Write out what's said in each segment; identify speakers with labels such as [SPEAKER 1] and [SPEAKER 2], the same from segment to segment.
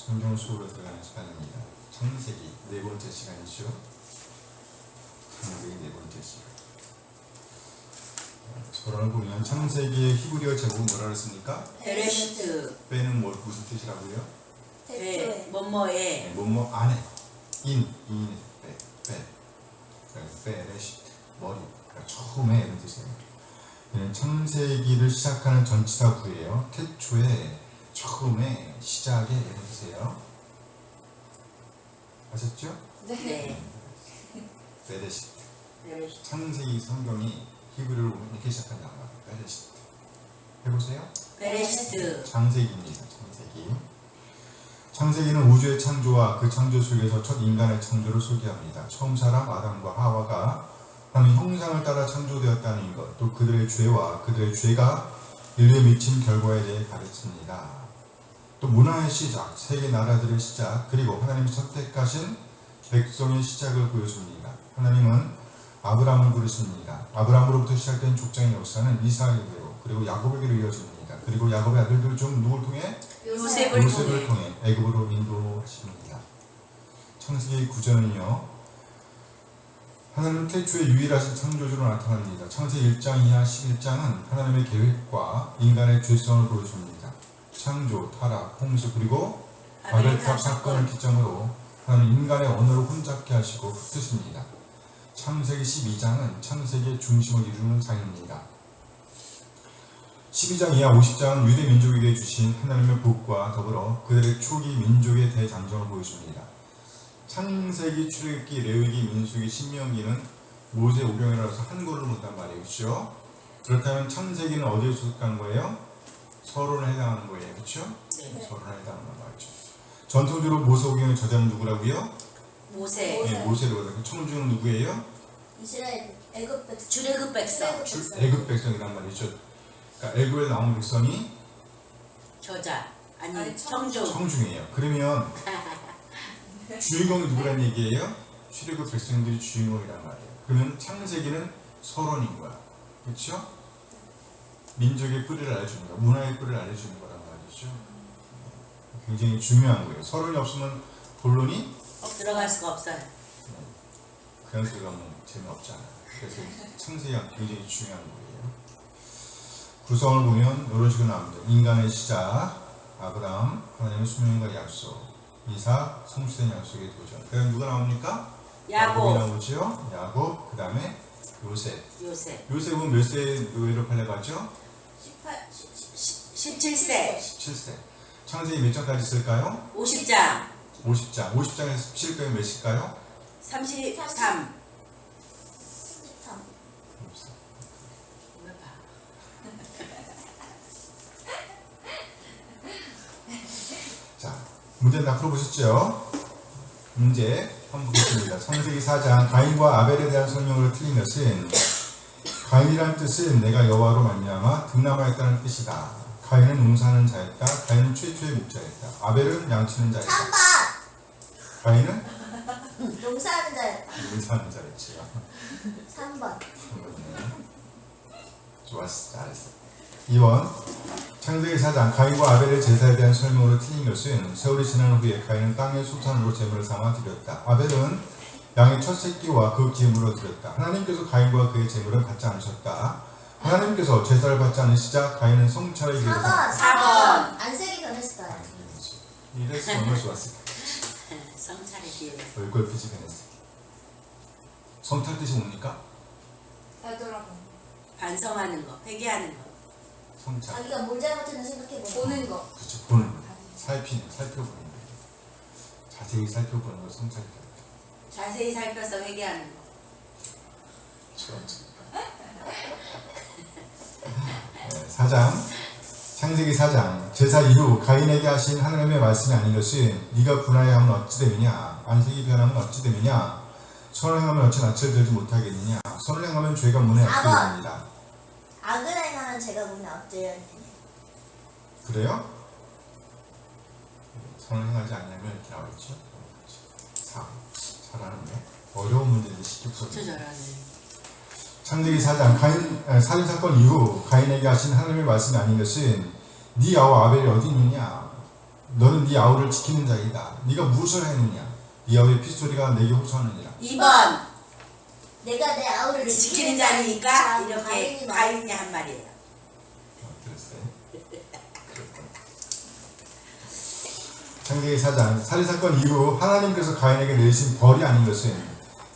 [SPEAKER 1] 성경 속으로 들어가는 시간입니다. 창세기 네 번째 시간이죠. 창세기 네 번째 시간. 서론을 보면 창세기의 히브리어 제목은 뭐라 그랬습니까?
[SPEAKER 2] 베레시트.
[SPEAKER 1] 빼는 무슨 뜻이라고요?
[SPEAKER 2] 네, 뭐뭐에.
[SPEAKER 1] 뭐뭐 안에 인에 베레시트 머리 그러니까 처음에 이런 뜻이에요. 이는 창세기를 시작하는 전치사 구예요. 태초에 처음에 시작에 이런 뜻이에요. 아셨죠?
[SPEAKER 2] 네.
[SPEAKER 1] 베레시트.
[SPEAKER 2] 베레시트.
[SPEAKER 1] 창세기 성경이 히브리어로 보면 이렇게 시작한다고 말해요. 베레시트. 해보세요.
[SPEAKER 2] 베레시트.
[SPEAKER 1] 창세기입니다. 창세기. 창세기는 우주의 창조와 그 창조 속에서 첫 인간의 창조를 소개합니다. 처음 사람 아담과 하와가 하나님 형상을 따라 창조되었다는 것, 또 그들의 죄와 그들의 죄가 인류에 미친 결과에 대해 가르칩니다. 또 문화의 시작, 세계 나라들의 시작, 그리고 하나님이 선택하신 백성의 시작을 보여줍니다. 하나님은 아브라함을 부르십니다. 아브라함으로부터 시작된 족장의 역사는 이삭에게로 그리고 야곱에게로 이어집니다. 그리고 야곱의 아들들 중 누굴 통해? 요셉을 통해 애굽으로 인도하십니다. 창세기 9절은요. 하나님은 태초에 유일하신 창조주로 나타납니다. 창세기 1장 이하 11장은 하나님의 계획과 인간의 죄성을 보여줍니다. 창조, 타락, 홍수 그리고 바벨탑 사건을 기점으로 하나님 인간의 언어를 혼잡게 하시고 흩으십니다. 창세기 12장은 창세기의 중심을 이루는 장입니다. 12장 이하 50장은 유대 민족에게 주신 하나님의 복과 더불어 그들의 초기 민족의 대장정을 보여줍니다. 창세기, 출애굽기, 레위기, 민수기, 신명기는 모세 오경이라서 한 권을 본단 말이죠. 그렇다면 창세기는 어디에 속한 거예요? 서론에 해당하는 거예요. 그렇죠?
[SPEAKER 2] 네.
[SPEAKER 1] 서론에 해당하는 말이죠. 전통적으로 모세 오경의 저자는 누구라고요?
[SPEAKER 2] 모세.
[SPEAKER 1] 네, 모세로 보다. 청주는 누구예요?
[SPEAKER 3] 이스라엘 애굽 백성.
[SPEAKER 2] 출애굽 백성.
[SPEAKER 1] 애굽 백성이란 말이죠. 그러니까 애굽에 나온 백성이
[SPEAKER 2] 저자. 아니,
[SPEAKER 3] 아니,
[SPEAKER 2] 청중.
[SPEAKER 1] 청중이에요. 그러면 주인공이 누구란 얘기예요? 출애굽 백성들이 주인공이란 말이에요. 그러면 창세기는 서론인 거야. 그렇죠? 민족의 뿌리를 알려주는 거야. 문화의 뿌리를 알려주는 거란 말이죠. 굉장히 중요한 거예요. 서론이 없으면 본론이
[SPEAKER 2] 들어갈 수가 없어요.
[SPEAKER 1] 그런 소리가 뭐 재미없잖아요. 그래서 창세기가 굉장히 중요한 거예요. 구성을 보면 이런 식으로 나옵니다. 인간의 시작, 아브라함, 하나님의 수명과 약속, 이삭, 성취된 약속의 도전. 그다음 누가 나옵니까? 야곱이 나오죠. 야곱, 그 다음에 요셉. 요셉은 몇 세에 노예로 팔려가죠?
[SPEAKER 2] 17세.
[SPEAKER 1] 17세. 창세기 몇 장까지 있을까요?
[SPEAKER 2] 50장.
[SPEAKER 1] 50장. 50장에서 17장이 몇일까요?
[SPEAKER 2] 33.
[SPEAKER 1] 자, 문제는 다 풀어보셨죠? 문제 한번 보겠습니다. 창세기 4장 가인과 아벨에 대한 설명으로 틀린 것은 가인이라는 뜻은 내가 여호와로 말미암아 등남하였다는 뜻이다. 가인은 농사하는 자였다. 가인은 최초의 목자였다. 아벨은 양치는 자였다.
[SPEAKER 3] 3번.
[SPEAKER 1] 가인은
[SPEAKER 3] 농사하는 자였다.
[SPEAKER 1] 농사하는 자였지요.
[SPEAKER 3] 3번.
[SPEAKER 1] 좋았어, 잘했어. 2번 창세기 4장 가인과 아벨의 제사에 대한 설명으로 틀린 것은 세월이 지난 후에 가인은 땅의 소산으로 제물을 삼아 드렸다. 아벨은 양의 첫 새끼와 그 기름으로 드렸다. 하나님께서 가인과 그의 제물을 받지 않으셨다. 하나님께서 제사를 받지 않으시자 가인은 성찰의 길을
[SPEAKER 3] 4번. 안색이 변했어요.
[SPEAKER 1] 이래서 얼마나 좋았을까.
[SPEAKER 2] 성찰의 길.
[SPEAKER 1] 얼굴 빛이 변했어. 성찰 뜻이 뭡니까?
[SPEAKER 3] 되돌아보는
[SPEAKER 2] 반성하는 거, 회개하는 거.
[SPEAKER 1] 성찰.
[SPEAKER 3] 자기가 뭘 잘못했는지 생각해보는 거.
[SPEAKER 1] 그렇죠. 보는 거. 살펴보는 거. 자세히 살펴보는 거 성찰이다.
[SPEAKER 2] 자세히 살펴서 회개하는 거.
[SPEAKER 1] 그렇죠. 4장 창세기 4장 제사 이후 가인에게 하신 하나님의 말씀이 아닌 것은 네가 분하여하면 어찌 되느냐 안색이 변하면 어찌 되느냐 선을 행하면 어찌 낯을 들지 못하겠느냐 선을 행하면 죄가 문에 엎드려 됩니다.
[SPEAKER 3] 악을 행하면 죄가 문에 엎드려 있느냐.
[SPEAKER 1] 그래요? 선을 행하지 않냐면 이렇게 나와있죠. 4. 잘하는데 어려운 문제인데 쉽게 풀어요.
[SPEAKER 2] 진짜 잘하네.
[SPEAKER 1] 창세기 4장 살인 사건 이후 가인에게 하신 하나님의 말씀이 아닌 것은 네 아와 아벨이 어디 있느냐 너는 네 아우를 지키는 자이다. 네가 무엇을 했느냐? 네 아우의 핏소리가 내게 호소하느니라.
[SPEAKER 2] 2번
[SPEAKER 3] 내가 내 아우를
[SPEAKER 2] 지키는 자니까 이렇게
[SPEAKER 3] 가인이
[SPEAKER 2] 가인이 한 말이에요.
[SPEAKER 1] 들었어요? 창세기 4장 살인사건 이후 하나님께서 가인에게 내리신 벌이 아닌 것은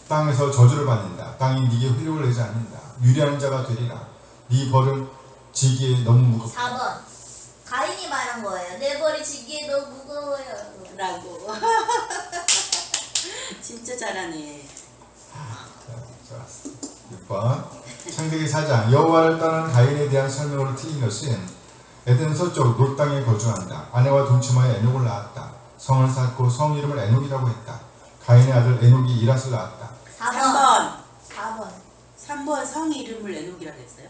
[SPEAKER 1] 땅에서 저주를 받는다. 땅이 네게 회복을 내지 않는다. 유리한 자가 되리라. 네 벌은 지기에 너무 무겁다.
[SPEAKER 3] 4번 가인이 말한 거예요. 내 벌이 지기에 너무 무거워요.
[SPEAKER 2] 라고. 진짜 잘하네.
[SPEAKER 1] 좋았어. 6번 창세기 4장 여호와를 떠난 가인에 대한 설명으로 틀린 것은 에덴 서쪽 롯 땅에 거주한다. 아내와 동침하여 에녹을 낳았다. 성을 쌓고 성 이름을 에녹이라고 했다. 가인의 아들 에녹이 이랏을 낳았다.
[SPEAKER 2] 3번
[SPEAKER 3] 4번
[SPEAKER 2] 3번 성 이름을 에녹이라 그랬어요.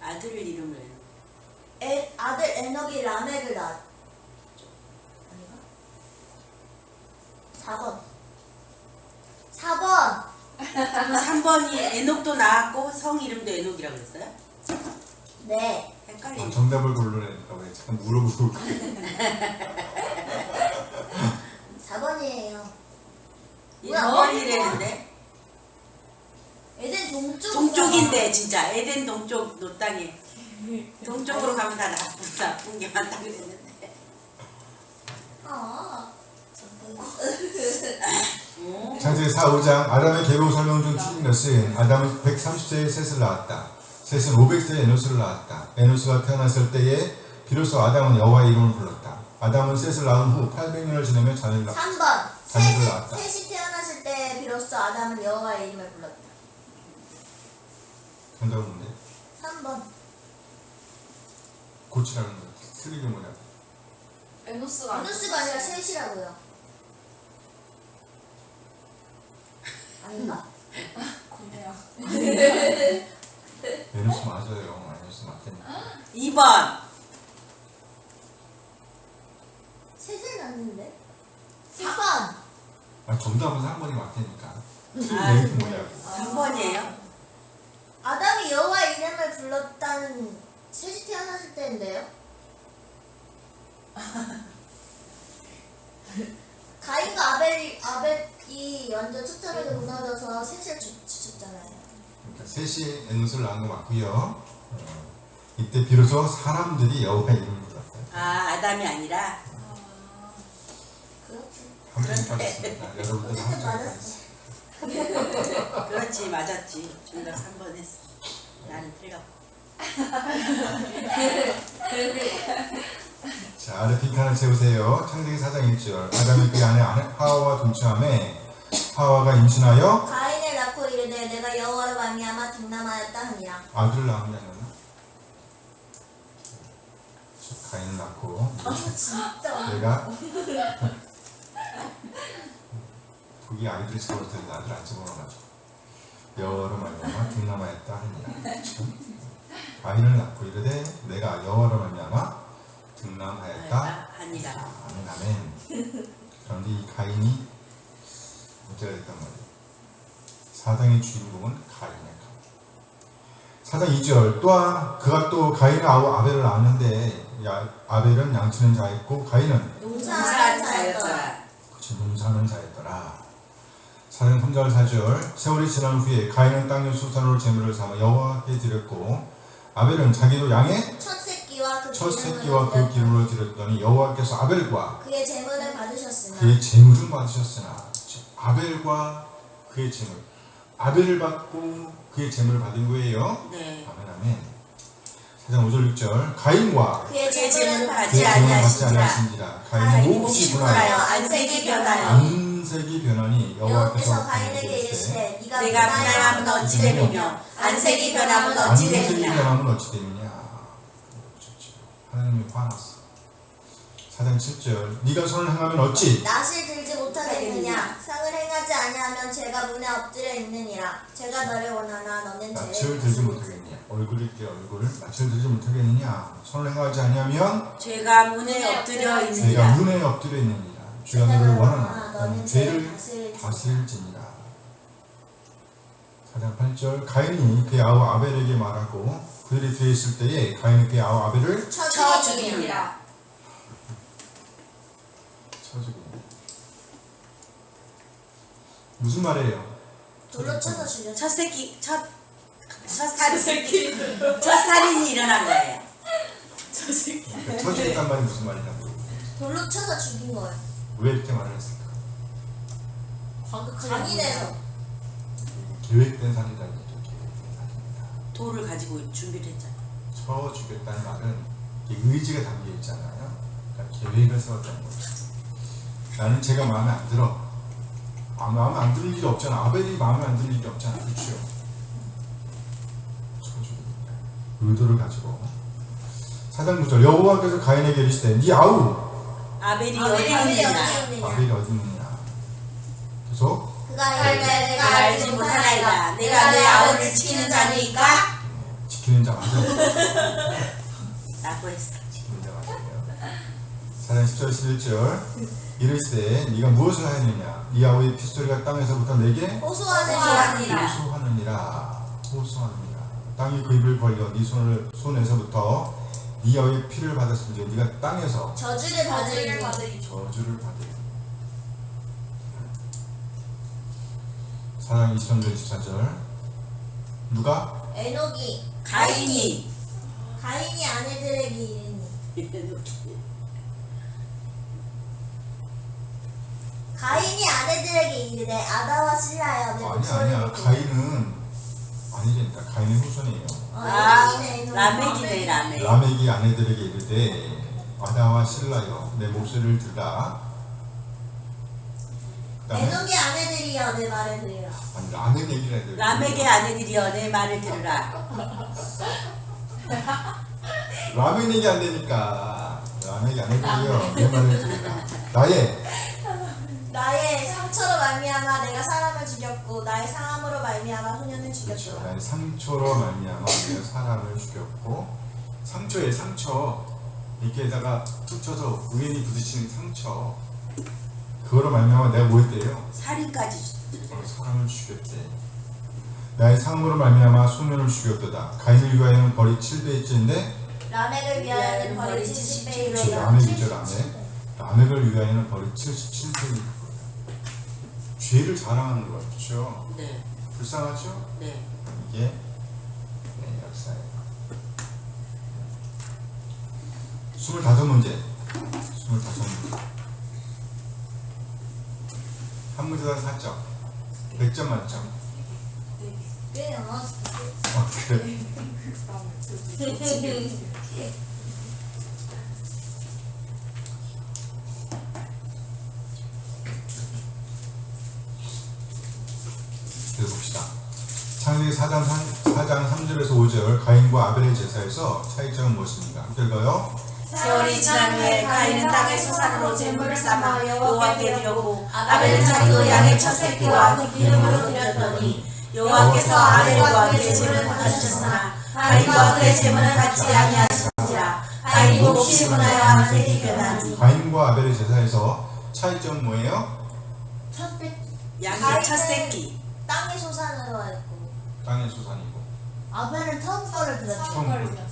[SPEAKER 2] 아들 이름을 에녹.
[SPEAKER 3] 아들 에녹이 라멕을 낳았. 아닌가? 4번
[SPEAKER 2] 3번이 에녹도 나왔고 성 이름도 에녹이라 그랬어요.
[SPEAKER 3] 네.
[SPEAKER 2] 헷갈리네.
[SPEAKER 1] 정답을 고르라니까 왜 잠깐 물어보고
[SPEAKER 3] 4번이에요.
[SPEAKER 2] 이번이랬는데
[SPEAKER 3] 에덴 동쪽
[SPEAKER 2] 동쪽인데 진짜 에덴 동쪽 노 땅에 동쪽으로 가면 다 나쁜 게 많다 그랬는데.
[SPEAKER 1] 창세기 4, 5장 아담의 계보 설명 중 틀린 것은 아담은 130세에 셋을 낳았다. 셋은 500세에 에노스를 낳았다. 에노스가 태어났을 때에 비로소 아담은 여호와의 이름을 불렀다. 아담은 셋을 낳은 후 800년을 지나며 자녀를 낳았다.
[SPEAKER 3] 3번
[SPEAKER 1] 자녀를 낳았다.
[SPEAKER 3] 셋이 태어났을 때 비로소 아담은 여호와의 이름을 불렀다.
[SPEAKER 1] 정답은 뭔데?
[SPEAKER 3] 3번
[SPEAKER 1] 고치라는 거. 틀린 게 뭐냐?
[SPEAKER 3] 에노스가 아니라 셋이라고요. 아닌가?
[SPEAKER 1] 에노스 맞아요. 에노스 맞다니까.
[SPEAKER 2] 2번
[SPEAKER 3] 셋을 낳는데? 4번
[SPEAKER 1] 아, 정답은 3번이 맞다니까.
[SPEAKER 2] 아,
[SPEAKER 1] 이게 뭐냐고.
[SPEAKER 2] 3번이에요.
[SPEAKER 3] 아담이 여호와의 이름을 불렀다는 셋이 태어났을 때인데요? 가인과 아벨이 완전 초점에서 무너져서 셋을 주셨잖아요.
[SPEAKER 1] 그러니까 셋이 에노스를 낳은 거 맞고요. 이때 비로소 사람들이 여호와의 이름을 불렀다.
[SPEAKER 2] 아 아담이 아니라.
[SPEAKER 3] 그렇지.
[SPEAKER 1] 한 번이 빠졌습니다. 여러분들 한 번이 빠졌습니다.
[SPEAKER 2] 그렇지 맞았지. 정답 3번 했어. 나는 틀렸고.
[SPEAKER 1] 자, 아래 빈칸을 채우세요. 창세기 4장 1절. 아담이 그 아내 하와와 동침하매 하와가 임신하여
[SPEAKER 3] 가인을 낳고 이르되 내가 여호와로 말미암아 득남하였다 하니라.
[SPEAKER 1] 아들을 낳은 게 아니었나? 가인을 낳고
[SPEAKER 3] 진짜.
[SPEAKER 1] 내가 거기 아이들이 집어올 텐데 아들 안 집어넣어가지고 여호와로 말미암아 득남하였다 하니라. 가인을 낳고 이르되 내가 여호와로 말미암아 득남하였다
[SPEAKER 2] 아니라.
[SPEAKER 1] 아멘 아멘. 그런데 이 가인이 문제가 됐단 말이에요. 사당의 주인공은 가인이야. 4장 2절 또한 그가 또 가인의 아우 아벨을 낳았는데 아벨은 양치는 자였고 가인은
[SPEAKER 2] 농사하는 자였더라.
[SPEAKER 1] 그치 농사하는 자였더라. 4장 3절 4절 세월이 지난 후에 가인은 땅의 수산으로 제물을 삼아 여호와께 드렸고 아벨은 자기도 양의 첫 새끼와 그 기름으로 드렸더니 여호와께서 아벨과
[SPEAKER 3] 그의 제물을 받으셨으나
[SPEAKER 1] 그의 제물을 받으셨으나 아벨과 그의 제물 아벨을 받고 그의 제물을 받은 거예요.
[SPEAKER 2] 네.
[SPEAKER 1] 아멘 아멘. 4장 5절 6절 가인과
[SPEAKER 3] 그의
[SPEAKER 2] 제물을
[SPEAKER 3] 제물을
[SPEAKER 2] 받지
[SPEAKER 1] 그의 제물을 받지
[SPEAKER 2] 아니하신지라.
[SPEAKER 1] 아니하신지라. 가인이 몹시 분하여
[SPEAKER 2] 안색이 변하여
[SPEAKER 1] 안색이 변하니
[SPEAKER 3] 여호와께서 가인에게 이르시되
[SPEAKER 2] 내가 분하면 어찌 되느냐 안색이 변하면 어찌
[SPEAKER 1] 안색이
[SPEAKER 2] 되느냐.
[SPEAKER 1] 변하면 어찌 되느냐. 하나님이 화났어. 4장 7절 네가 손을 행하면 어찌
[SPEAKER 3] 낯을 들지 못하겠느냐 상을 행하지 아니하면 죄가 문에 엎드려 있느니라. 제가 너를 원하나 너는
[SPEAKER 1] 낯을
[SPEAKER 3] 죄를
[SPEAKER 1] 들지 못하겠느냐. 얼굴을 때 얼굴을 낯을 들지 못하겠느냐. 손을 행하지 아니하면
[SPEAKER 2] 죄가 문에 엎드려
[SPEAKER 1] 죄가
[SPEAKER 2] 있느니라.
[SPEAKER 1] 문에 엎드려 있느니라. 주가 너를 원하나
[SPEAKER 3] 너는
[SPEAKER 1] 너는 죄를
[SPEAKER 3] 죄를
[SPEAKER 1] 다스릴지니라. 4장 8절 가인이 그의 아우 아벨에게 말하고 그들이 뒤에 있을 때에 가인이 그의 아우 아벨을
[SPEAKER 2] 쳐 죽이니라.
[SPEAKER 1] 쳐 죽입니다. 무슨 말이에요?
[SPEAKER 3] 돌로 쳐서 죽였어.
[SPEAKER 2] 첫 새끼 첫 살인이 일어난 거예요.
[SPEAKER 1] 쳐 죽였단 말이 무슨 말이냐고.
[SPEAKER 3] 돌로 쳐서 죽인 거예요.
[SPEAKER 1] 왜 이렇게 말을 했을까?
[SPEAKER 3] 강인해서.
[SPEAKER 1] 계획된 살인이라는 얘기죠. 계획된 살인이다.
[SPEAKER 2] 돌을 가지고 준비를 했잖아.
[SPEAKER 1] 쳐 죽였다는 말은 의지가 담겨 있잖아요. 그러니까 계획을 세웠다는 거죠. 나는 제가 마음에 안 들어. 마음에 안 드는 일이 없잖아. 아벨이 마음에 안 드는 일이 없잖아. 그렇죠? 쳐 죽입니다. 의도를 가지고. 4장 9절 여호와께서 가인에게 이르시되 네 아우
[SPEAKER 2] 아벨이
[SPEAKER 3] 아벨이
[SPEAKER 2] 어디
[SPEAKER 3] 어디
[SPEAKER 2] 있느냐?
[SPEAKER 3] 있느냐?
[SPEAKER 1] 아벨이 어디 있느냐. 계속
[SPEAKER 3] 그가 이르되 내가 알지
[SPEAKER 2] 못하나이다.
[SPEAKER 3] 못하나이다.
[SPEAKER 2] 내가 내 아우를 지키는 자니까
[SPEAKER 1] 지키는 자 맞아요.
[SPEAKER 2] 라고 했어.
[SPEAKER 1] 지키는 자 맞아요. 4장 10절 11절 이르시되 네가 무엇을 하였느냐. 네 아우의 핏소리가 땅에서부터 내게
[SPEAKER 3] 호소하느니라.
[SPEAKER 1] 호소하느니라. 땅이 그 입을 벌려 네 손에서부터 네 아우의 피를 받았은지 네가 땅에서
[SPEAKER 3] 저주를 받으리니.
[SPEAKER 1] 저주를 받으리니. 4장 23절 24절 누가?
[SPEAKER 3] 에녹이
[SPEAKER 2] 가인이
[SPEAKER 3] 아내들에게 이르니. 가인이 아내들에게 이르되 아다와 실라여 내 목소리를
[SPEAKER 1] 아니야.
[SPEAKER 3] 듣고.
[SPEAKER 1] 가인은 아니니까 가인의 후손이에요.
[SPEAKER 2] 라멕이네 라멕.
[SPEAKER 1] 라멕이 아내들에게 이르되 아다와 실라여 내 목소리를 들라. 그다음에
[SPEAKER 3] 에녹의 아내들이여 내 말을 들으라.
[SPEAKER 1] 아니 라멕 얘기를 해야 돼.
[SPEAKER 2] 라멕의 아내들이여 내 말을 들으라.
[SPEAKER 1] 라멕 얘기 안 되니까 라멕이 아내들이여 내 말을 들으라.
[SPEAKER 3] 나의 상처로 말미암아 내가 사람을 죽였고 나의 상함으로 말미암아 소년을
[SPEAKER 1] 그렇죠.
[SPEAKER 3] 죽였더라.
[SPEAKER 1] 나의 상처로 말미암아 내가 사람을 죽였고 상처에 상처 이렇게다가 툭 쳐서 우연히 부딪히는 상처 그거로 말미암아 내가 뭐 했대요?
[SPEAKER 2] 살인까지.
[SPEAKER 1] 사람을 죽였대. 나의 상함으로 말미암아 소년을 죽였도다. 가인을 위하여는 벌이 7배째인데
[SPEAKER 3] 라멕을 위하여는 벌이 70배이로다.
[SPEAKER 1] 그렇죠. 라멕이죠. 라멕을 위하여는 벌이 77배이로다. 죄를 자랑하는 거 그렇죠?
[SPEAKER 2] 네.
[SPEAKER 1] 불쌍하죠?
[SPEAKER 2] 네.
[SPEAKER 1] 이게 역사예요. 25문제. 한 문제당 4점. 100점 만점.
[SPEAKER 3] 꽤 나왔어.
[SPEAKER 1] 그래. 읽어봅시다. 창세기 4장 3절에서 5절 가인과 아벨의 제사에서 차이점은 무엇입니까? 함께 읽어요.
[SPEAKER 2] 세월이 지난 후에 가인은 땅의 소산으로 제물을 삼아 여호와께 드렸고 아벨은 자기도 양의 첫 새끼와 그 기름으로 드렸더니 여호와께서 아벨과 그의 제물을 받으셨으나 가인과 그의 제물을 받지 아니하시니라. 가인이 몹시 분하여 안색이 변하니
[SPEAKER 1] 가인과 아벨의 제사에서 차이점은 뭐예요?
[SPEAKER 2] 양의 첫 새끼.
[SPEAKER 3] 땅의 소산으로 했고
[SPEAKER 1] 땅의 소산이고
[SPEAKER 3] 아벨은 처음 거를 들었죠.
[SPEAKER 1] 처음 걸 그렇죠.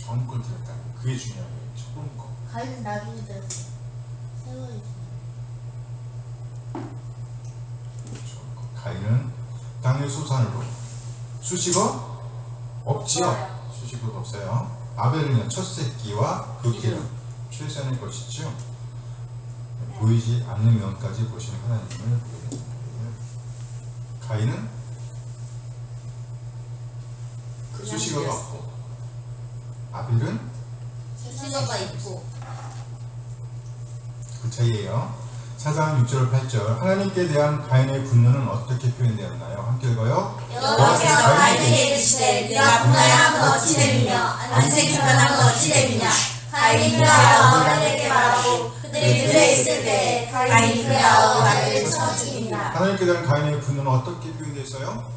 [SPEAKER 1] 처음 걸 들었다고. 그게 중요한 거예요. 처음 거.
[SPEAKER 3] 가인은 나중에 들었어. 세월이
[SPEAKER 1] 처음 거. 가인은 땅의 소산으로 수식어 없지요. 수식어가 없어요. 아벨은요 첫 새끼와 그 기름 최선의 것이죠. 보이지 않는 면까지 보시는 하나님을 보게 됩니다. 가인은 수식어가 없고 아벨은
[SPEAKER 3] 수식어가 있고
[SPEAKER 1] 그 차이예요. 4장 6절 8절 하나님께 대한 가인의 분노는 어떻게 표현되었나요? 함께 읽어요.
[SPEAKER 3] 여호와께서 가인에게 이르시되 네가 분하여 어찌 됨이며 안색이 변한 어찌 됨이냐. 가인이 그의 아우 아벨에게 말하고 그들이 들에 있을 때 가인이 그의 아우 아벨을 쳐 죽이니라.
[SPEAKER 1] 하나님께 대한 가인의 분노는 어떻게 표현되었어요?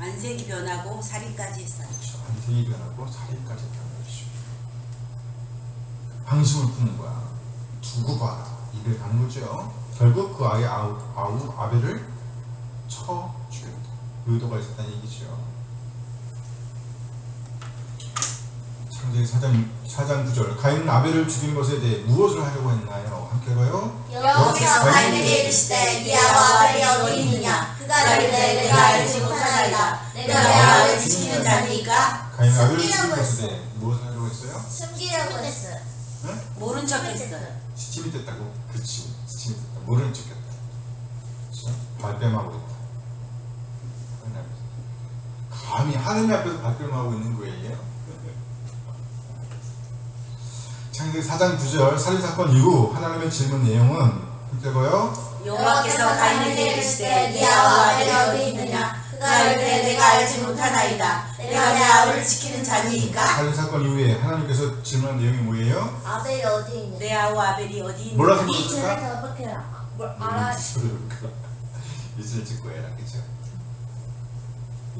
[SPEAKER 2] 안색이 변하고 살인까지 했어요.
[SPEAKER 1] 안색이 변하고 살인까지 했다는 것이죠. 방심을 푸는 거야. 두고 봐라. 이를 가는 거죠. 결국 그 아이 아우 아벨을 쳐 죽였다. 의도가 있었다는 얘기죠. 창세기 4장 9절 가인은 아벨을 죽인 것에 대해 무엇을 하려고 했나요? 함께 봐요.
[SPEAKER 3] 여호와께서 가인에게 이르시되 네 아와 아벨이 어디 있느냐 그가 이르되 내가 알지 못하나이다 내가 내 아벨을 지키는 자니까
[SPEAKER 1] 가인은 아벨을 죽인
[SPEAKER 3] 숨기려고
[SPEAKER 1] 것에 대해 무엇을 하려고 했어요?
[SPEAKER 3] 숨기려고 했어요.
[SPEAKER 1] 네?
[SPEAKER 2] 모른 척했어요.
[SPEAKER 1] 시침이 됐다고? 그치 시침이 됐다 모르는 척했다 그렇죠? 발뺌하고 있다 감히 하느님 앞에서 발뺌하고 있는 거예요. 창세기 4장 9절 살인사건 이후 하나님의 질문 내용은 함께 봐요.
[SPEAKER 2] 여호와께서 가인에게 이르시되
[SPEAKER 3] 네 아와 아벨이 어디 있느냐 그가 이르되 내가 알지 못하나이다 내가 내 아벨을 지키는 자니까
[SPEAKER 1] 살인사건 이후에 하나님께서 질문한 내용이 뭐예요?
[SPEAKER 3] 아벨이 어디 있느냐
[SPEAKER 2] 내 아와 아벨이 어디 있는지
[SPEAKER 1] 몰라서
[SPEAKER 3] 이 죄를
[SPEAKER 1] 물었을까?
[SPEAKER 3] 대답해라. 뭘 알아?
[SPEAKER 1] 이슬을 짓고 해라 그쵸?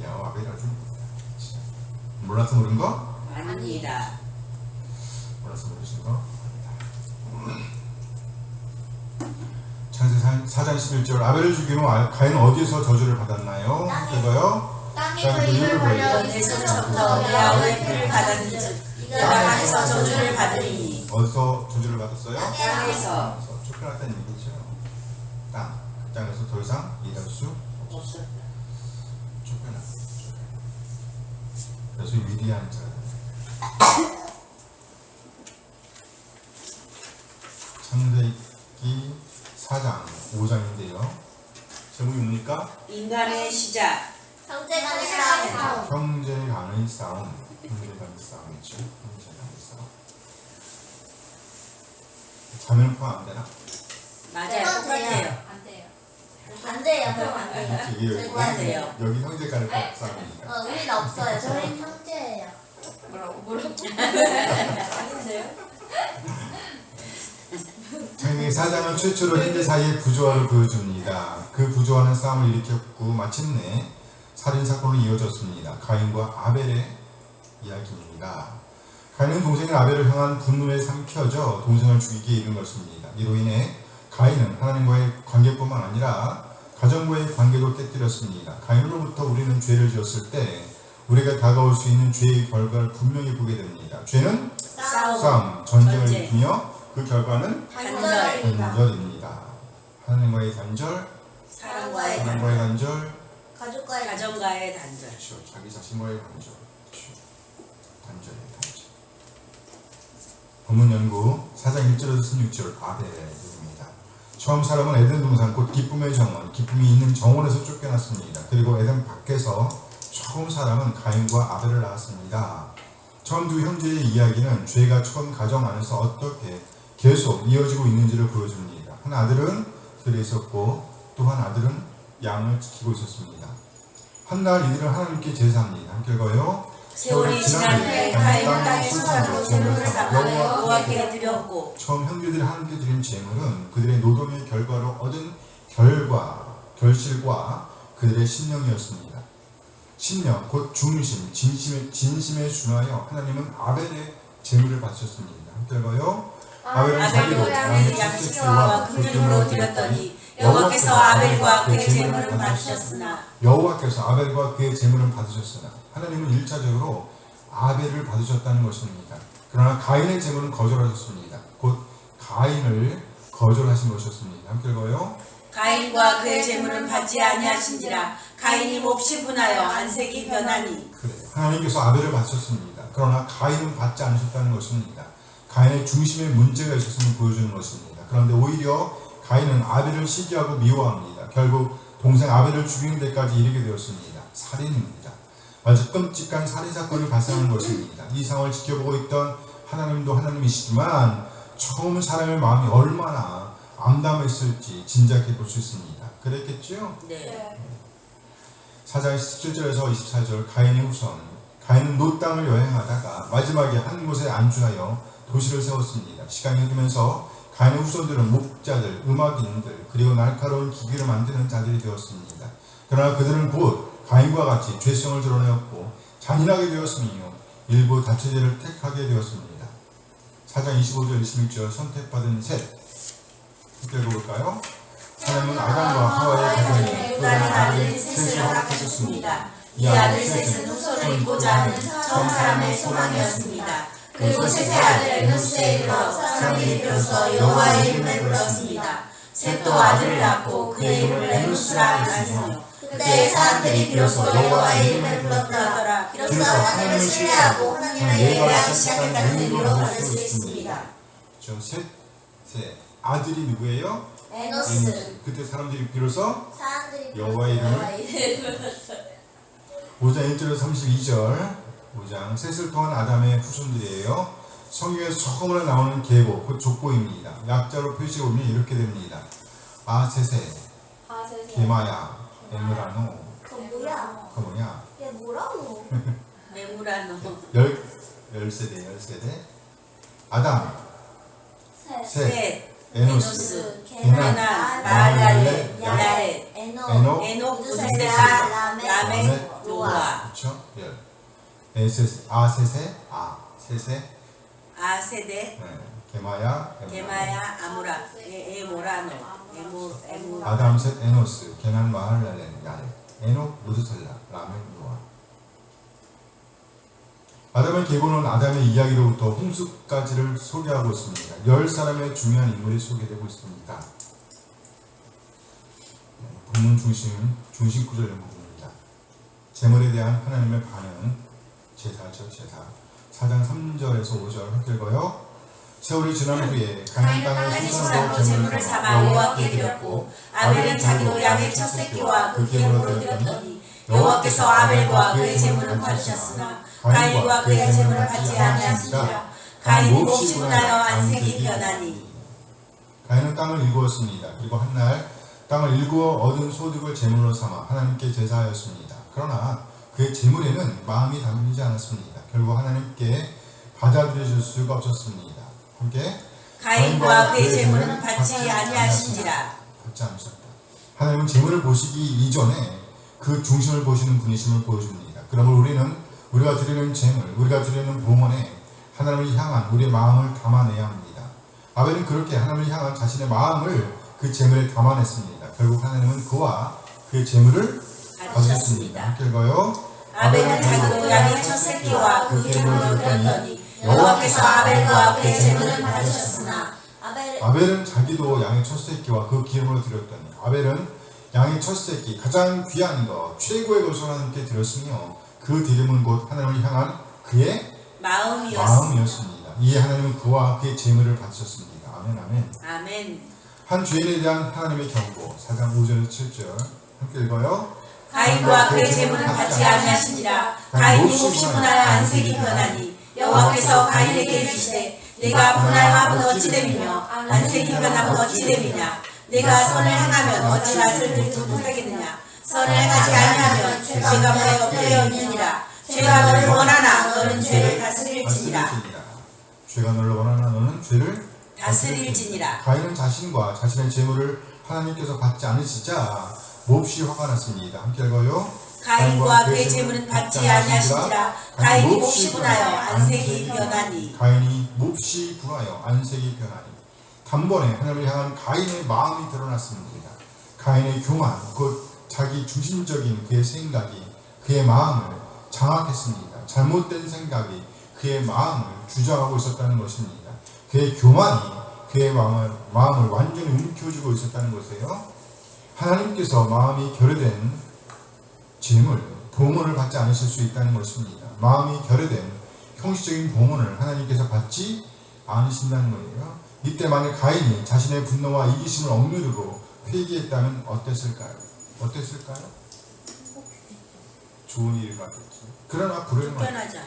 [SPEAKER 1] 야 아벨이 어디 있는지 몰라서 물은 거?
[SPEAKER 2] 아닙니다.
[SPEAKER 1] 몰라서 물으신 거? 아니다. 창세기 4장 11절 아벨을 죽인 후 가인은 어디에서 저주를 받았나요? 이거요?
[SPEAKER 3] 땅이 그 입을 벌려 네 손에서부터 내 아벨의 피를 받았는즉 이가 땅에서 저주를 받으리니.
[SPEAKER 1] 어디서 저주를 받았어요?
[SPEAKER 2] 땅에서
[SPEAKER 1] 쫓겨났다는 얘기죠. 그 땅에서 더 이상 일할 수
[SPEAKER 2] 없었다.
[SPEAKER 1] 쫓겨났어요. 그래서 위대한 자가 창세기 4장 5장인데요. 제목이 뭡니까?
[SPEAKER 2] 인간의 시작.
[SPEAKER 3] 형제간의 싸움.
[SPEAKER 1] 형제간의 싸움. 형제간의 싸움이죠. 형제간의 싸움. 자매는 포함 안 되나?
[SPEAKER 2] 맞아요. 똑같아요.
[SPEAKER 3] 안 돼요. 그럼 안 돼요.
[SPEAKER 1] 이게
[SPEAKER 2] 안 돼요.
[SPEAKER 1] 여기 형제간의 싸움이니까.
[SPEAKER 3] 우린 없어요. 저희 형제예요.
[SPEAKER 2] 아닌데요?
[SPEAKER 1] 창세기 4장은 최초로 형제 사이의 부조화를 보여줍니다. 그 부조화는 싸움을 일으켰고 마침내 살인사건으로 이어졌습니다. 가인과 아벨의 이야기입니다. 가인은 동생인 아벨을 향한 분노에 삼켜져 동생을 죽이기에 이른 것입니다. 이로 인해 가인은 하나님과의 관계뿐만 아니라 가정과의 관계도 깨뜨렸습니다. 가인으로부터 우리는 죄를 지었을 때 우리가 다가올 수 있는 죄의 결과를 분명히 보게 됩니다. 죄는 싸움, 전쟁을 일으키며 그 결과는 단절입니다. 하나님과의 단절,
[SPEAKER 2] 사람과의
[SPEAKER 1] 사람과의 단절,
[SPEAKER 2] 가정과의 단절.
[SPEAKER 1] 그렇죠. 자기 자신과의 단절, 그렇죠. 단절이에요, 단절. 본문 연구 4장 1절에서 16절 아벨입니다. 처음 사람은 에덴 동산 곧 기쁨의 정원, 기쁨이 있는 정원에서 쫓겨났습니다. 그리고 에덴 밖에서 처음 사람은 가인과 아벨을 낳았습니다. 처음 두 형제의 이야기는 죄가 처음 가정 안에서 어떻게 계속 이어지고 있는지를 보여줍니다. 한 아들은 들에 있었고 또 한 아들은 양을 지키고 있었습니다. 한날 이들은 하나님께 제사합니다. 함께 읽어요.
[SPEAKER 2] 세월이 지난 후에 가인은 땅의 소산으로 제물을 삼아 여호와께 드렸고
[SPEAKER 1] 처음 형제들이 하나님께 드린 제물은 그들의 노동의 결과로 얻은 결실과 그들의 신령이었습니다. 신령, 곧 중심, 진심에 준하여 하나님은 아벨의 제물을 바쳤습니다. 함께 읽어요. 아벨은 자기로 양의
[SPEAKER 2] 양식과 금전으로 드렸더니 여호와께서 아벨과 그의 제물을 받으셨으나
[SPEAKER 1] 하나님은 1차적으로 아벨을 받으셨다는 것입니다. 그러나 가인의 제물은 거절하셨습니다. 곧 가인을 거절하신 것이었습니다. 함께 읽어요.
[SPEAKER 2] 가인과 그의 제물은 받지 아니하신지라 가인이 몹시 분하여 안색이 변하니.
[SPEAKER 1] 그래요. 하나님께서 아벨을 받으셨습니다. 그러나 가인은 받지 않으셨다는 것입니다. 가인의 중심에 문제가 있었음을 보여주는 것입니다. 그런데 오히려 가인은 아벨을 시기하고 미워합니다. 결국 동생 아벨을 죽이는 데까지 이르게 되었습니다. 살인입니다. 아주 끔찍한 살인사건이 발생한 것입니다. 이 상황을 지켜보고 있던 하나님도 하나님이시지만 처음 사람의 마음이 얼마나 암담했을지 짐작해 볼 수 있습니다. 그랬겠죠?
[SPEAKER 2] 네.
[SPEAKER 1] 4장 17절에서 24절 가인의 후손. 가인은 노 땅을 여행하다가 마지막에 한 곳에 안주하여 도시를 세웠습니다. 시간이 흐르면서 가인의 후손들은 목자들, 음악인들, 그리고 날카로운 기계를 만드는 자들이 되었습니다. 그러나 그들은 곧 가인과 같이 죄성을 드러내었고 잔인하게 되었으며 일부 다처제를 택하게 되었습니다. 4장 25절 26절 선택받은 셋. 함께 읽어볼까요? 하나님은 아담과 하와의 가정에 또 다른 아들인 셋을 허락하셨습니다.
[SPEAKER 2] 이 아들 셋은 후손을 잇고자 하는 처음 사람의 소망이었습니다. 그리고 셋의 아들 에노스에 이르러 사람들이 비로소 여호와의 이름을 불렀습니다. 셋도 아들을 낳고 그의 이름을 에노스라 하였으며 그때 사람들이 비로소 여호와의 이름을 불렀더라.
[SPEAKER 3] 비로소 하나님을 신뢰하고 하나님을 예배하기 시작했다는 의미로 받을 수 있습니다.
[SPEAKER 1] 저 셋의 아들이 누구예요?
[SPEAKER 3] 에노스.
[SPEAKER 1] 그때 사람들이 비로소
[SPEAKER 3] 사람들이
[SPEAKER 1] 여호와의 이름을 5장 1절에서 32절 5장 셋을 통한 아담의 후손들이에요. 성경에서 처음으로 나오는 계보, 곧 족보입니다. 약자로 표시해보면 이렇게 됩니다. 아세세, 게마야, 에므라노.
[SPEAKER 3] 그거 뭐야?
[SPEAKER 1] 그거 뭐냐?
[SPEAKER 3] 얘 뭐라고?
[SPEAKER 2] 메무라노
[SPEAKER 1] 열세대 아담, 셋,
[SPEAKER 2] 셋
[SPEAKER 1] 에노스,
[SPEAKER 2] 게나
[SPEAKER 1] 게나,
[SPEAKER 2] 마할랄레 야렛
[SPEAKER 3] 에노.
[SPEAKER 2] 에녹
[SPEAKER 3] 우드셀라,
[SPEAKER 2] 우드셀라
[SPEAKER 3] 라멕,
[SPEAKER 2] 라멕 노아
[SPEAKER 1] 그렇죠? 아세세, 셋의
[SPEAKER 2] 아세데
[SPEAKER 1] 게마야,
[SPEAKER 2] 게마야 아무라 에모라노 에모
[SPEAKER 1] 아담, 셋, 에노스, 게난, 마할랄렌, 야렛, 에녹, 무드셀라, 라멕, 노아. 아담의 계보는 아담의 이야기로부터 홍수까지를 소개하고 있습니다. 10사람의 중요한 인물이 소개되고 있습니다. 본문 중심 구절의 부분입니다. 제물에 대한 하나님의 반응, 제사죠, 제사. 4장 3절에서 5절 함께 읽어요. 세월이 지난 후에 가나안 땅의
[SPEAKER 2] 수산으로 제물을 삼아 여호와께 드렸고 아벨은 자기도 양의 첫 새끼와 그 기름으로 드렸더니 여호와께서 아벨과 그의 제물은 받으셨으나 가인과 그의 제물을 받지 아니하시니라. 가인이 몹시 분하여 안색이 변하니
[SPEAKER 1] 가인은 땅을 일구었습니다. 그리고 한날 땅을 일구어 얻은 소득을 제물로 삼아 하나님께 제사하였습니다. 그러나 그의 제물에는 마음이 담기지 않았습니다. 결국 하나님께 받아들여질 수가 없었습니다. 함께
[SPEAKER 2] 가인과 그의 제물은 받지 아니하신지라.
[SPEAKER 1] 받지 않으셨다. 하나님은 제물을 보시기 이전에 그 중심을 보시는 분이심을 보여줍니다. 그러므로 우리가 드리는 제물, 우리가 드리는 봉헌에 하나님을 향한 우리의 마음을 담아내야 합니다. 아벨은 그렇게 하나님을 향한 자신의 마음을 그 제물에 담아냈습니다. 결국 하나님은 그와 그의 제물을 받으셨습니다. 함께 읽어요.
[SPEAKER 2] 아벨은 자기도 양의 첫 새끼와 그 기름으로 드렸더니 여호와께서 아벨과 그의 제물을 받으셨으나
[SPEAKER 1] 아벨은 자기도 양의 첫 새끼와 그 기름으로 드렸더니 아벨은 양의 첫 새끼 가장 귀한 것 최고의 것을 하나님께 드렸으며 그 드림은 곧 하나님을 향한 그의 마음이었습니다. 이에 하나님은 그와 그의 제물을 받으셨습니다. 아멘 아멘.
[SPEAKER 2] 아멘.
[SPEAKER 1] 한 죄인에 대한 하나님의 경고 4장 5절에서 7절 함께 읽어요.
[SPEAKER 2] 가인과 그의 제물은 받지 아니하시니라. 가인이 몹시 분하여 안색이 변하니 여호와께서 가인에게 이르시되 내가 분하여함은 어찌 됨이며 안색이 변함은 어찌 됨이냐. 내가 선을 행하면 어찌 낯을 들지 못하겠느냐. 선을 행하지 아니하면 죄가 너에 엎드려 있느니라. 죄가 너를 원하나 너는 죄를 다스릴지니라.
[SPEAKER 1] 죄가 너를 원하나 너는 죄를
[SPEAKER 2] 다스릴지니라.
[SPEAKER 1] 가인은 자신과 자신의 재물을 하나님께서 받지 않으시자 몹시 화가 났습니다. 함께 읽어요.
[SPEAKER 2] 가인과 그의 제물은 받지 아니하시니라. 가인이 몹시 분하여 안색이 변하니.
[SPEAKER 1] 가인이 몹시 분하여 안색이 변하니. 단번에 하나님을 향한 가인의 마음이 드러났습니다. 가인의 교만, 곧 자기 중심적인 그의 생각이 그의 마음을 장악했습니다. 잘못된 생각이 그의 마음을 주장하고 있었다는 것입니다. 그의 교만이 그의 마음을 완전히 움켜쥐고 있었다는 것이에요. 하나님께서 마음이 결여된 제물, 봉헌을 받지 않으실 수 있다는 것입니다. 마음이 결여된 형식적인 봉헌을 하나님께서 받지 않으신다는 거예요. 이때 만약 가인이 자신의 분노와 이기심을 억누르고 회개했다면 어땠을까요? 좋은 일이 같겠지. 그러나 불행하지.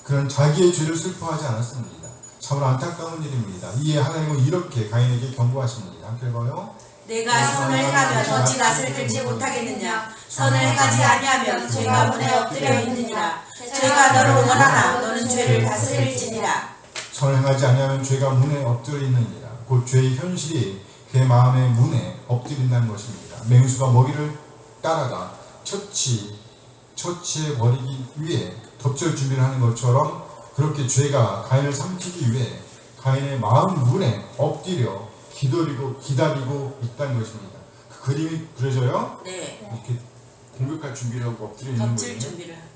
[SPEAKER 1] 그는 자기의 죄를 슬퍼하지 않았습니다. 참으로 안타까운 일입니다. 이에 하나님은 이렇게 가인에게 경고하십니다. 함께 읽어요.
[SPEAKER 2] 내가 선을 행하면 어찌 낯을 들지 못하겠느냐. 선을 행하지 아니하면 죄가 문에 엎드려 있느니라. 죄가 너를 원하나 너는 죄를 다스릴지니라.
[SPEAKER 1] 선을 행하지 아니하면 죄가 문에 엎드려 있느니라. 곧 죄의 현실이 그의 마음의 문에 엎드린다는 것입니다. 맹수가 먹이를 따라가 처치해 버리기 위해 덮칠 준비를 하는 것처럼 그렇게 죄가 가인을 삼키기 위해 가인의 마음 문에 엎드려 기다리고 있다는 것입니다. 그 그림이 그려져요?
[SPEAKER 2] 네.
[SPEAKER 1] 이렇게 공격할 준비를 하고 엎드려 있는
[SPEAKER 2] 덮칠
[SPEAKER 1] 거예요.
[SPEAKER 2] 준비를 하고.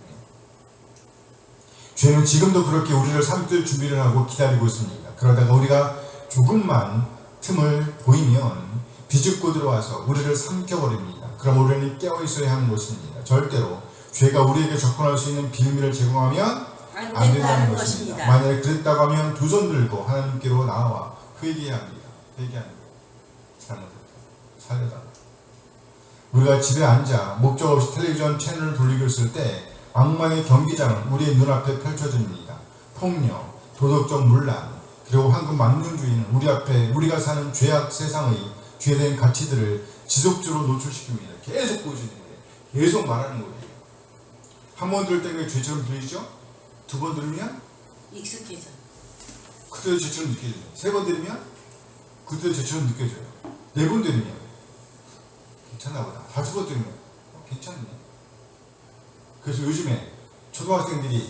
[SPEAKER 1] 죄는 지금도 그렇게 우리를 삼킬 준비를 하고 기다리고 있습니다. 그러다가 우리가 조금만 틈을 보이면 비집고 들어와서 우리를 삼켜버립니다. 그럼 우리는 깨어있어야 하는 것입니다. 절대로 죄가 우리에게 접근할 수 있는 빌미를 제공하면
[SPEAKER 2] 안
[SPEAKER 1] 안 된다는
[SPEAKER 2] 된다는
[SPEAKER 1] 것입니다.
[SPEAKER 2] 것입니다.
[SPEAKER 1] 만약에 그랬다고 하면 두 손 들고 하나님께로 나와 회개해야 합니다. 회개하는 거예요. 잘못했다. 살려달라. 우리가 집에 앉아 목적 없이 텔레비전 채널을 돌리고 있을 때 악마의 경기장은 우리의 눈앞에 펼쳐집니다. 폭력, 도덕적 문란, 그리고 황금 만능주의는 우리 앞에 우리가 사는 죄악 세상의 죄된 가치들을 지속적으로 노출시킵니다. 계속 보여주는 거예요. 계속 말하는 거예요. 한 번 들을 때 그게 죄처럼 들리죠? 두 번 들으면
[SPEAKER 2] 익숙해져.
[SPEAKER 1] 그때도 죄처럼 느껴져요. 세 번 들으면 그때도 죄처럼 느껴져요. 네 번 들으면 괜찮나 보다. 다섯 번 들으면 괜찮네. 그래서 요즘에 초등학생들이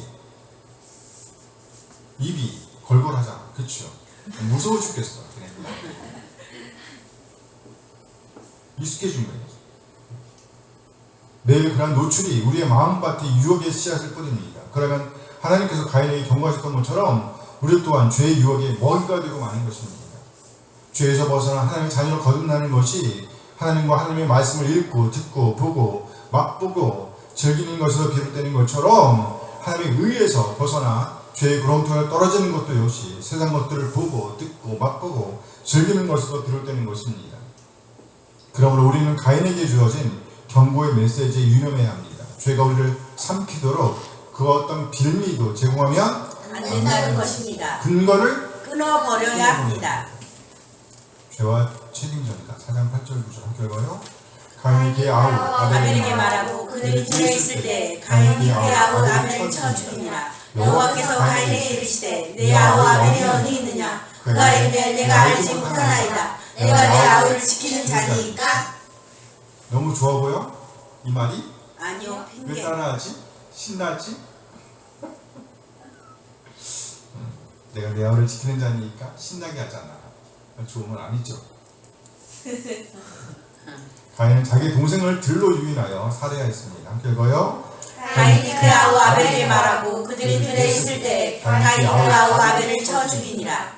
[SPEAKER 1] 입이 걸걸하잖아. 그렇죠? 무서워 죽겠어. 익숙해진 거예요. 매일 그런 노출이 우리의 마음밭에 유혹의 씨앗을 뿌립니다. 그러면 하나님께서 가인에게 경고하셨던 것처럼 우리 또한 죄의 유혹에 먹이가 되고 마는 것입니다. 죄에서 벗어나 하나님의 자녀로 거듭나는 것이 하나님과 하나님의 말씀을 읽고 듣고 보고 맛보고 즐기는 것에서 비롯되는 것처럼 하나님의 의에서 벗어나 죄의 구렁텅이에 떨어지는 것도 역시 세상 것들을 보고 듣고 맛보고 즐기는 것에서 비롯되는 것입니다. 그러므로 우리는 가인에게 주어진 경고의 메시지에 유념해야 합니다. 죄가 우리를 삼키도록 그 어떤 빌미도 제공하면
[SPEAKER 2] 안 된다는 것입니다.
[SPEAKER 1] 근거를
[SPEAKER 2] 끊어버려야 합니다.
[SPEAKER 1] 죄와 책임전이다. 4장 8절 9절 함께 읽어요. 가인에게 아우
[SPEAKER 2] 아벨에게 말하고 그들이 둘에 있을 때 가인이 그의 아우 아벨을 쳐 죽이니라. 여호와께서 가인에게 이르시되 내 아우 아벨이 어디 있느냐? 그가 이르되 내가 알지 못하나이다. 내가 내 아우를 지키는 자니이까?
[SPEAKER 1] 너무 좋아 보여? 이 말이?
[SPEAKER 2] 아니요,
[SPEAKER 1] 왜
[SPEAKER 2] 핑계.
[SPEAKER 1] 따라하지? 신나지? 내가 내 아우를 지키는 자니까 신나게 하잖아. 좋은 말 아니죠? 가인은 자기 동생을 들로 유인하여 살해하였습니다. 함께 읽어요.
[SPEAKER 2] 가인이 그 아우 아벨에게 말하고 그들이 둘에 있을 때 가인이 그 아우 아벨을 쳐 죽이니라.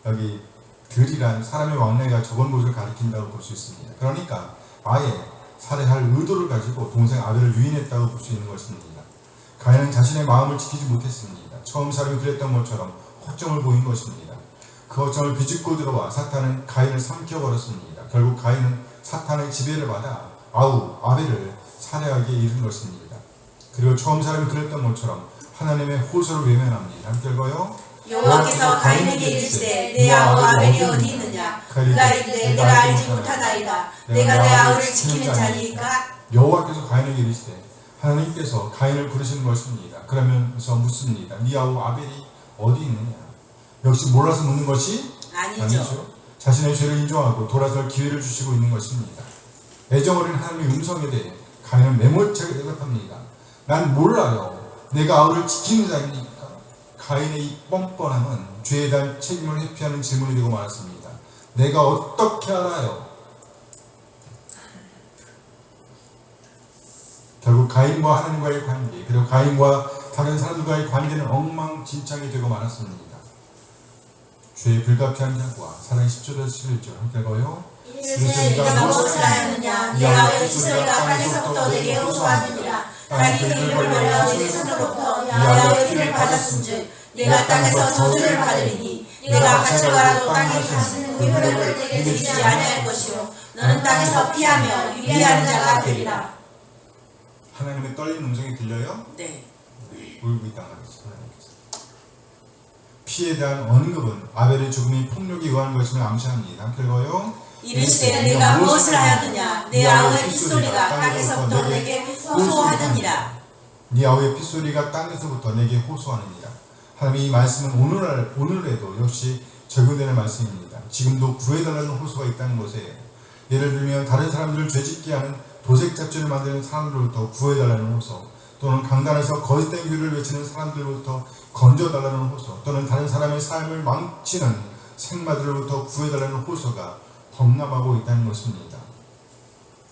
[SPEAKER 1] 여기 들이란 사람의 왕래가 적은 곳을 가리킨다고 볼 수 있습니다. 그러니까 아예 살해할 의도를 가지고 동생 아벨을 유인했다고 볼 수 있는 것입니다. 가인은 자신의 마음을 지키지 못했습니다. 처음 사람이 그랬던 것처럼 허점을 보인 것입니다. 그 허점을 비집고 들어와 사탄은 가인을 삼켜버렸습니다. 결국 가인은 사탄의 지배를 받아 아우 아벨을 살해하게 이른 것입니다. 그리고 처음 사람이 그랬던 것처럼 하나님의 호소를 외면합니다. 함께 읽어요.
[SPEAKER 2] 여호와께서 가인에게 이르시되 내 아우 아벨이 어디 있느냐? 그가 이르되 내가 알지 못하나이다. 내가 내 아우를 지키는 자니이까?
[SPEAKER 1] 여호와께서 가인에게 이르시되 하나님께서 가인을 부르시는 것입니다. 그러면서 묻습니다. 네 아우 아벨이 어디 있느냐? 역시 몰라서 묻는 것이
[SPEAKER 2] 아니죠.
[SPEAKER 1] 자신의 죄를 인정하고 돌아설 기회를 주시고 있는 것입니다. 애정어린 하나님의 음성에 대해 가인은 매몰차게 대답합니다. 난 몰라요. 내가 아우를 지키는 자입니까? 가인의 이 뻔뻔함은 죄에 대한 책임을 회피하는 질문이 되고 말았습니다. 내가 어떻게 알아요? 결국 가인과 하나님과의 관계, 그리고 가인과 다른 사람들과의 관계는 엉망진창이 되고 말았습니다. 죄에 불가피한 자과 사랑의 10절에서 11절 함께 읽어요.
[SPEAKER 3] 이르시되 네가 무엇을 하였느냐? 내 아우의 휘소리가 땅에서부터 내게 호소하느니라. 땅이 그 이름을 벌려 내 손으로부터 내 아우의 피를 받았은즉 내가 땅에서 저주를 받으리니 내가 가져가라도 땅에 다시는 그 혈육을 내게 드리지 아니할 것이요 너는 땅에서 피하며 유리하는 자가 되리라.
[SPEAKER 1] 하나님의 떨리는 음성이 들려요?
[SPEAKER 2] 네.
[SPEAKER 1] 울고 있단 말이죠. 하나님께서. 피에 대한 언급은 아벨의 죽음이 폭력에 의한 것임을 암시합니다. 함께 읽어요.
[SPEAKER 2] 이르시되 내가 무엇을 하였느냐? 내 아우의 핏소리가 땅에서부터 내게 호소하느니라.
[SPEAKER 1] 네 아우의 핏소리가 땅에서부터 내게 호소하느니라. 하나님의 이 말씀은 오늘에도 역시 적용되는 말씀입니다. 지금도 구해달라는 호소가 있다는 것이에요. 예를 들면 다른 사람들을 죄짓게 하는 도색잡지를 만드는 사람들로부터 구해달라는 호소, 또는 강단에서 거짓된 교리를 외치는 사람들로부터 건져달라는 호소, 또는 다른 사람의 삶을 망치는 생마들로부터 구해달라는 호소가 범람하고 있다는 것입니다.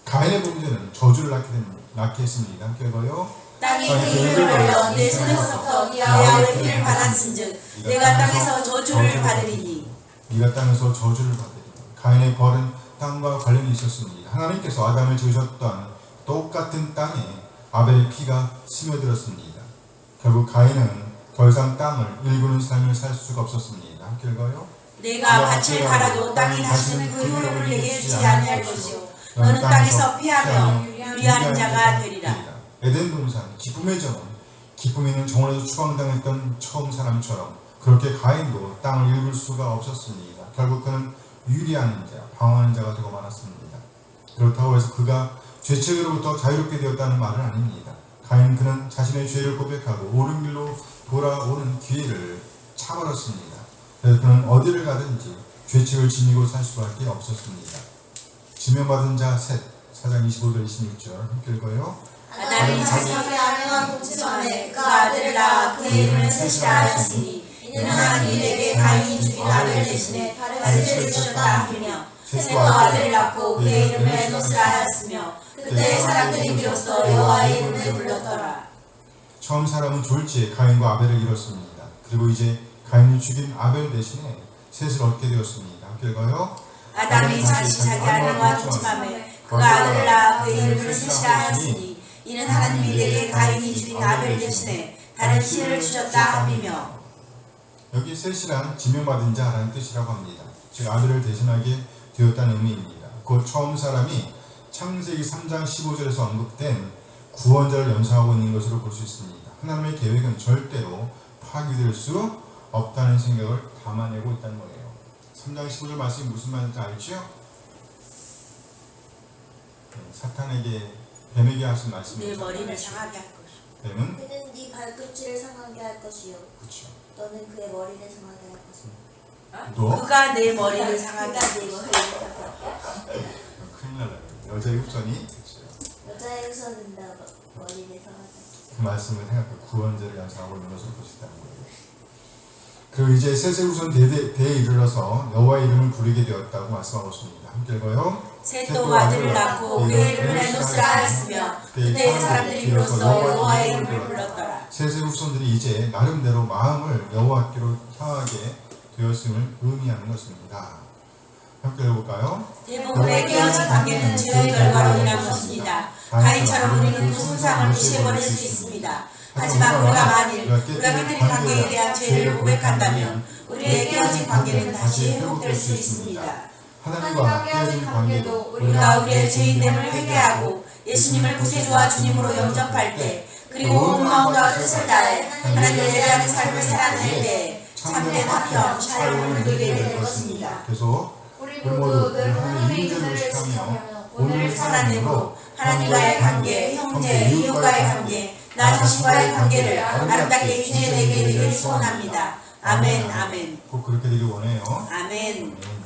[SPEAKER 1] 가인의 범죄는 저주를 낳게 됩니다. 낳게 했습니다. 함께 읽어요.
[SPEAKER 2] 땅이 그 입을 벌려 내 손에서부터 야훼의 피를 받았은즉 내가 땅에서 저주를 받으리니.
[SPEAKER 1] 네가 땅에서 저주를 받으리니. 가인의 벌은 땅과 관련이 있었습니다. 하나님께서 아담을 지으셨던 똑같은 땅에 아벨의 피가 스며들었습니다. 결국 가인은 더 이상 땅을 일구는 삶을 살 수가 없었습니다. 함께 읽어요.
[SPEAKER 2] 내가 밭을 갈아도 땅이 다시는 그 효력을 내게 주지 아니할 것이요 너는 땅에서 피하며 유리하는 자가 되리라.
[SPEAKER 1] 에덴 동산 기쁨의 정원, 기쁨 있는 정원에서 추방당했던 처음 사람처럼 그렇게 가인도 땅을 읽을 수가 없었습니다. 결국 그는 유리하는 자, 방황하는 자가 되고 말았습니다. 그렇다고 해서 그가 죄책으로부터 자유롭게 되었다는 말은 아닙니다. 그는 자신의 죄를 고백하고 옳은 길로 돌아오는 기회를 차버렸습니다. 그래서 그는 어디를 가든지 죄책을 지니고 살 수밖에 없었습니다. 지명받은 자 셋, 4장 25절 26절 함께 읽어요.
[SPEAKER 3] 아담이 자기 아내와 동침 전에 그 아들을 낳아 그의 이름을 셋이라 하였으니 이는 하나님이 내게 가인이 죽인 아벨 대신에 다른 죄를 주셨다 하며 셋도 아들을 낳고 그의 이름을 에노스라 하였으며 그때의 사람들이 비로소 여호와의 이름을 불렀더라.
[SPEAKER 1] 처음 사람은 졸지에 가인과 아벨을 잃었습니다. 그리고 이제 가인이 죽인 아벨 대신에 셋을 얻게 되었습니다. 함께 읽어요.
[SPEAKER 2] 아담이 자기 아내와 동침하며 그가 아들을 낳아 그의 이름을 셋이라 하였으니 이는 하나님이 내게 가인이 죽인 아벨 대신에 다른 씨를 주셨다 함이며.
[SPEAKER 1] 여기 셋이란 지명받은 자라는 뜻이라고 합니다. 즉 아벨을 대신하게 되었다는 의미입니다. 곧 처음 사람이 창세기 3장 15절에서 언급된 구원자를 연상하고 있는 것으로 볼 수 있습니다. 하나님의 계획은 절대로 파괴될 수 없다는 생각을 담아내고 있다는 거예요. 3장 15절 말씀이 무슨 말인지 알죠? 사탄에게 뱀에게 하신 말씀이죠.
[SPEAKER 2] 내 머리를 상하게 할 것이요
[SPEAKER 1] 뱀은
[SPEAKER 3] 그는 네 발끝을 상하게 할 것이요
[SPEAKER 1] 그렇죠.
[SPEAKER 3] 너는 그의 머리를 상하게 할 것이요.
[SPEAKER 1] 너
[SPEAKER 2] 그가 내 머리를 상하게
[SPEAKER 3] 그가
[SPEAKER 2] 할
[SPEAKER 3] 네
[SPEAKER 2] 것이요
[SPEAKER 3] 머리를 상하게
[SPEAKER 1] 큰일 나요. 여자의 후손이 됐어요.
[SPEAKER 3] 여자의 후손은 다 머리를 상하게
[SPEAKER 1] 그 말씀을 생각해 구원자를 연상하고 있는 것으로 볼 수 있다는 거예요. 그리고 이제 셋의 후손 대에 이르러서 여호와의 이름을 부르게 되었다고 말씀하고 있습니다. 함께 읽어요.
[SPEAKER 2] 셋도 아들을 낳고 그의 이름을 에노스라 하였으며 그때의 사람들이 비로소 여호와의 이름을 불렀더라.
[SPEAKER 1] 셋의 후손들이 이제 나름대로 마음을 여호와께로 향하게 되었음을 의미하는 것입니다. 함께 읽어볼까요?
[SPEAKER 2] 대부분의 깨어진 관계는 죄의 결과로 인한 것입니다. 가인처럼 우리는 그 손상을 무시해버릴 수 있습니다. 하지만 우리가 만일 우리가 깨뜨린 관계에 대한 죄를 고백한다면 우리의 깨어진 관계는 다시 회복될 수 있습니다.
[SPEAKER 1] 하나님과 깨어진 관계도
[SPEAKER 2] 우리가 우리의 죄인됨을 회개하고 예수님을 구세주와 주님으로 영접할 때 그리고 온 마음과 뜻을 다해 하나님을 예배하는 삶을 살아낼 때 참된 화평, 샬롬을 누리게 될 것입니다.
[SPEAKER 1] 그래서
[SPEAKER 3] 우리
[SPEAKER 1] 모두
[SPEAKER 3] 늘
[SPEAKER 1] 하나님의
[SPEAKER 3] 인자를
[SPEAKER 1] 인자를
[SPEAKER 3] 지키며
[SPEAKER 1] 지키며
[SPEAKER 2] 오늘을 살아내고 하나님과의 관계, 형제, 이웃과의 관계, 나 자신과의 관계를 아름답게 유지해내게 되기를 소원합니다. 아멘, 아멘,
[SPEAKER 1] 꼭 그렇게 되길 원해요.
[SPEAKER 2] 아멘.
[SPEAKER 1] 아멘.